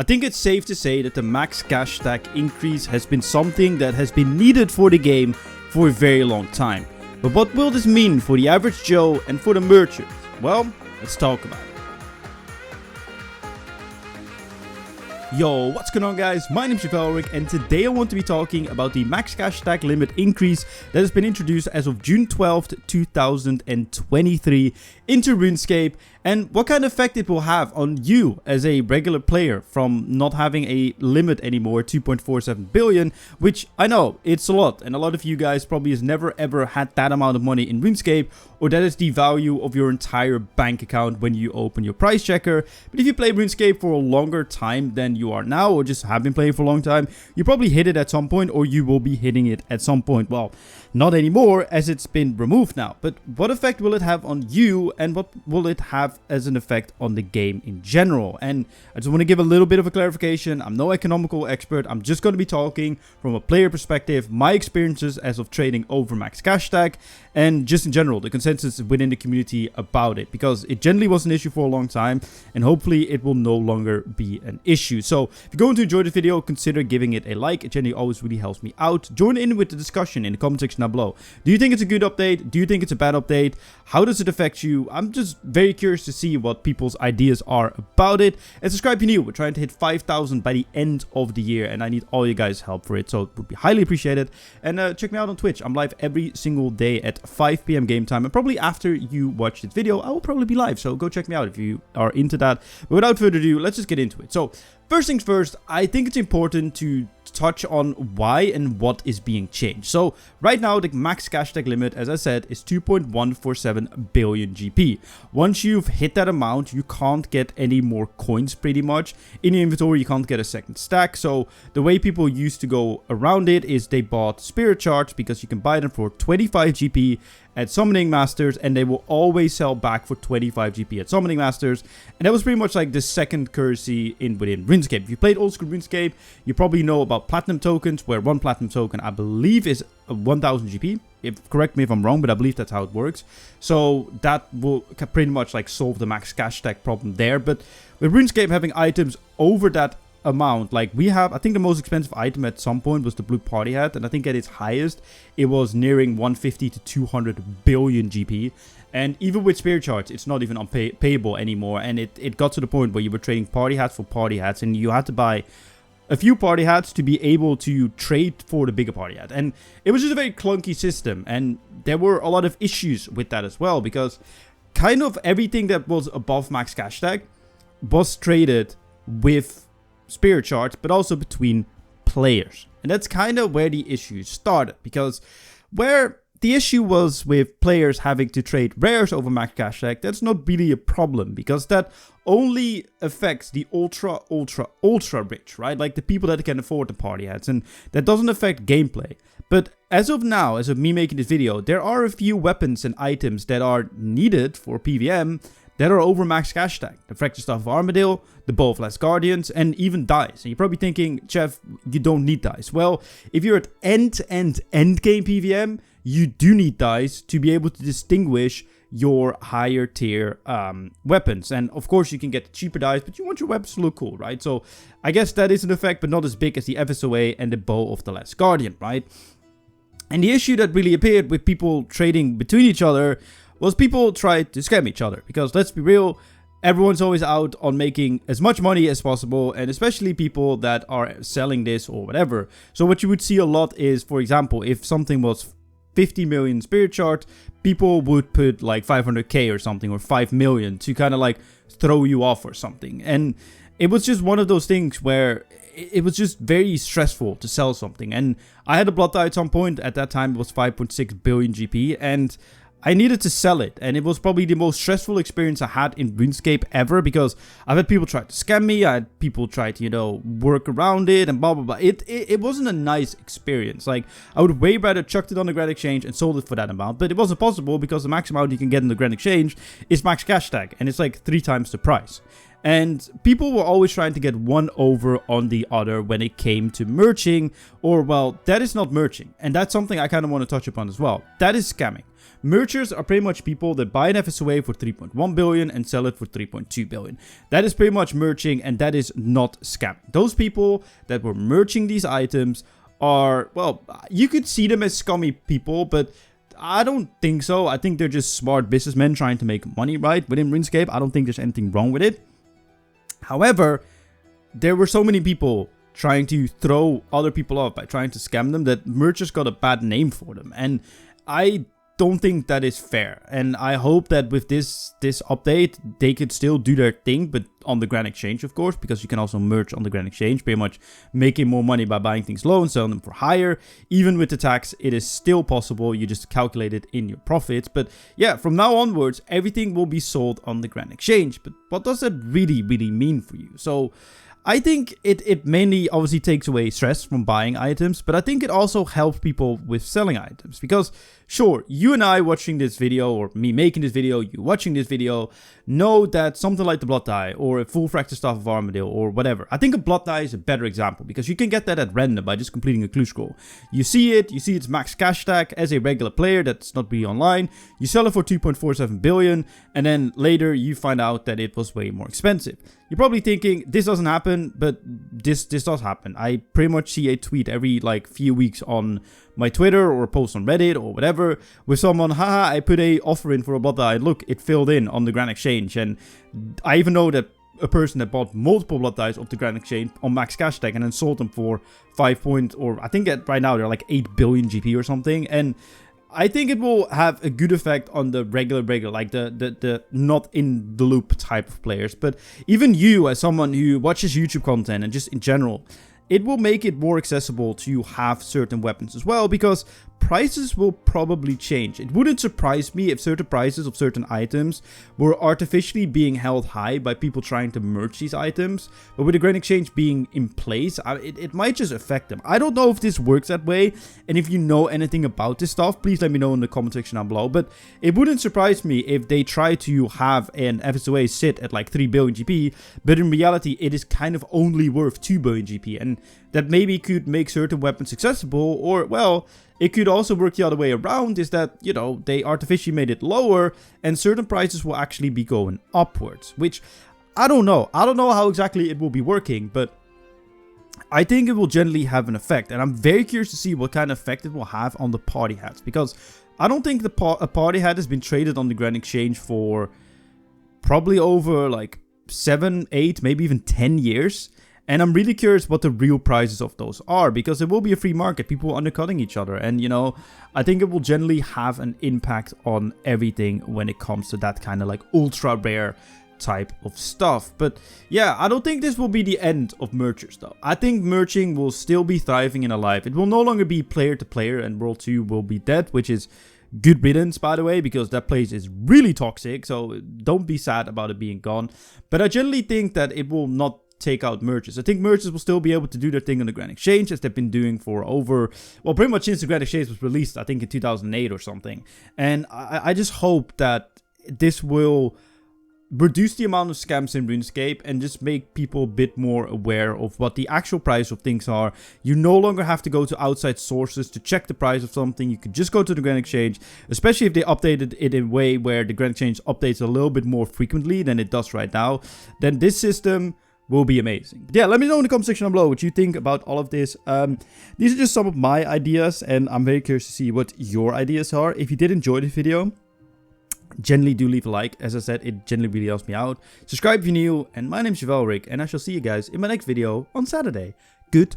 I think it's safe to say that the max cash stack increase has been something that has been needed for the game for a very long time. But what will this mean for the average Joe and for the merchants? Well, let's talk about it. Yo, what's going on guys? My name is Chevalric and today I want to be talking about the max cash stack limit increase that has been introduced as of June 12th, 2023 into Runescape, and what kind of effect it will have on you as a regular player from not having a limit anymore, 2.47 billion, which I know it's a lot, and a lot of you guys probably has never ever had that amount of money in Runescape, or that is the value of your entire bank account when you open your price checker. But if you play Runescape for a longer time than you are now, or just have been playing for a long time, you probably hit it at some point, or you will be hitting it at some point. Well, not anymore as it's been removed now. But what effect will it have on you, and what will it have as an effect on the game in general? And I just want to give a little bit of a clarification. I'm no economical expert. I'm just going to be talking from a player perspective, my experiences as of trading over max cash stack, and just in general, the consensus within the community about it, because it generally was an issue for a long time, and hopefully it will no longer be an issue. So if you're going to enjoy the video, consider giving it a like. It generally always really helps me out. Join in with the discussion in the comment section down below. Do you think it's a good update? Do you think it's a bad update? How does it affect you? I'm just very curious to see what people's ideas are about it. And subscribe if you're new. We're trying to hit 5,000 by the end of the year, and I need all you guys' help for it, so it would be highly appreciated. And check me out on Twitch. I'm live every single day at 5 p.m. game time, and probably after you watch this video, I will probably be live, so go check me out if you are into that. But without further ado, let's just get into it. So first things first, I think it's important to touch on why and what is being changed. So right now, the max cash tag limit, as I said, is 2.147 billion GP. Once you've hit that amount, you can't get any more coins pretty much. In your inventory, you can't get a second stack. So the way people used to go around it is they bought spirit shards because you can buy them for 25 GP at Summoning Masters, and they will always sell back for 25 GP at Summoning Masters. And that was pretty much like the second currency within Runescape. If you played old school Runescape, you probably know about platinum tokens, where one platinum token, I believe, is 1000 GP. Correct me if I'm wrong, but I believe that's how it works. So that will pretty much like solve the max cash stack problem there. But with Runescape having items over that amount, like we have, I think the most expensive item at some point was the blue party hat, and I think at its highest it was nearing 150 to 200 billion GP. And even with spirit charts, it's not even payable anymore, and it got to the point where you were trading party hats for party hats, and you had to buy a few party hats to be able to trade for the bigger party hat. And it was just a very clunky system, and there were a lot of issues with that as well, because kind of everything that was above max cash stack was traded with spirit charts, but also between players. And that's kind of where the issue started, because where the issue was with players having to trade rares over max cash stack, that's not really a problem, because that only affects the ultra rich, right? Like the people that can afford the party hats, and that doesn't affect gameplay. But as of now, as of me making this video, there are a few weapons and items that are needed for PvM that are over max cash stack. The Fractured Staff of Armadale, the Bow of Last Guardians, and even dice. And you're probably thinking, Chev, you don't need dice. Well, if you're at end game PvM, you do need dice to be able to distinguish your higher tier weapons. And of course you can get cheaper dice, but you want your weapons to look cool, right? So I guess that is an effect, but not as big as the FSOA and the Bow of the Last Guardian, right? And the issue that really appeared with people trading between each other was people tried to scam each other, because let's be real, everyone's always out on making as much money as possible, and especially people that are selling this or whatever. So what you would see a lot is, for example, if something was 50 million spirit chart, people would put like 500k or something, or 5 million to kind of like throw you off or something. And it was just one of those things where it was just very stressful to sell something. And I had a blood tie at some point. At that time it was 5.6 billion GP, and I needed to sell it, and it was probably the most stressful experience I had in RuneScape ever, because I've had people try to scam me, I had people try to, you know, work around it and blah blah blah. It wasn't a nice experience. Like, I would way rather chucked it on the Grand Exchange and sold it for that amount, but it wasn't possible because the max amount you can get in the Grand Exchange is max cash tag, and it's like 3 times the price. And people were always trying to get one over on the other when it came to merching, or well, that is not merching. And that's something I kind of want to touch upon as well. That is scamming. Merchers are pretty much people that buy an FSOA for 3.1 billion and sell it for 3.2 billion. That is pretty much merching, and that is not scamming. Those people that were merching these items are, well, you could see them as scummy people, but I don't think so. I think they're just smart businessmen trying to make money, right, within RuneScape. I don't think there's anything wrong with it. However, there were so many people trying to throw other people off by trying to scam them that merchants got a bad name for them. And I don't think that is fair. And I hope that with this update, they could still do their thing, but on the Grand Exchange, of course, because you can also merge on the Grand Exchange, pretty much making more money by buying things low and selling them for higher. Even with the tax, it is still possible. You just calculate it in your profits. But yeah, from now onwards, everything will be sold on the Grand Exchange. But what does that really mean for you? So I think it mainly obviously takes away stress from buying items, but I think it also helps people with selling items. Because sure, you and I watching this video, or me making this video, you watching this video, know that something like the Blood Die or a full fractal Staff of Armadale or whatever. I think a Blood Die is a better example because you can get that at random by just completing a clue scroll. You see its max cash stack as a regular player that's not really online. You sell it for 2.47 billion, and then later you find out that it was way more expensive. You're probably thinking, this doesn't happen, but this does happen. I pretty much see a tweet every like few weeks on my Twitter or a post on Reddit or whatever with someone, haha, I put a offer in for a Blood Die, and look, it filled in on the Grand Exchange. And I even know that a person that bought multiple Blood Dies off the Grand Exchange on max cash tag and then sold them for 5 point, or I think right now they're like 8 billion GP or something. And I think it will have a good effect on the regular, like the not in the loop type of players. But even you, as someone who watches YouTube content and just in general, it will make it more accessible to have certain weapons as well, because prices will probably change. It wouldn't surprise me if certain prices of certain items were artificially being held high by people trying to merge these items. But with the Grand Exchange being in place, it might just affect them. I don't know if this works that way, and if you know anything about this stuff, please let me know in the comment section down below. But it wouldn't surprise me if they try to have an FSOA sit at like 3 billion GP, but in reality it is kind of only worth 2 billion GP, and that maybe could make certain weapons accessible. Or, well, it could also work the other way around, is that, you know, they artificially made it lower and certain prices will actually be going upwards, which I don't know. I don't know how exactly it will be working, but I think it will generally have an effect. And I'm very curious to see what kind of effect it will have on the party hats, because I don't think a party hat has been traded on the Grand Exchange for probably over like 7, 8, maybe even 10 years. And I'm really curious what the real prices of those are, because it will be a free market, people undercutting each other. And, you know, I think it will generally have an impact on everything when it comes to that kind of like ultra rare type of stuff. But yeah, I don't think this will be the end of merchers though. I think merching will still be thriving and alive. It will no longer be player to player, and World 2 will be dead, which is good riddance, by the way, because that place is really toxic. So don't be sad about it being gone. But I generally think that it will not take out merchants. I think merchants will still be able to do their thing on the Grand Exchange, as they've been doing for over, well, pretty much since the Grand Exchange was released, I think in 2008 or something. And I just hope that this will reduce the amount of scams in RuneScape and just make people a bit more aware of what the actual price of things are. You no longer have to go to outside sources to check the price of something. You could just go to the Grand Exchange, especially if they updated it in a way where the Grand Exchange updates a little bit more frequently than it does right now. Then this system will be amazing. But yeah, let me know in the comment section down below what you think about all of this. These are just some of my ideas, and I'm very curious to see what your ideas are. If you did enjoy this video, generally do leave a like. As I said, it generally really helps me out. Subscribe if you're new, and my name's Chevalric, and I shall see you guys in my next video on Saturday. Goodbye.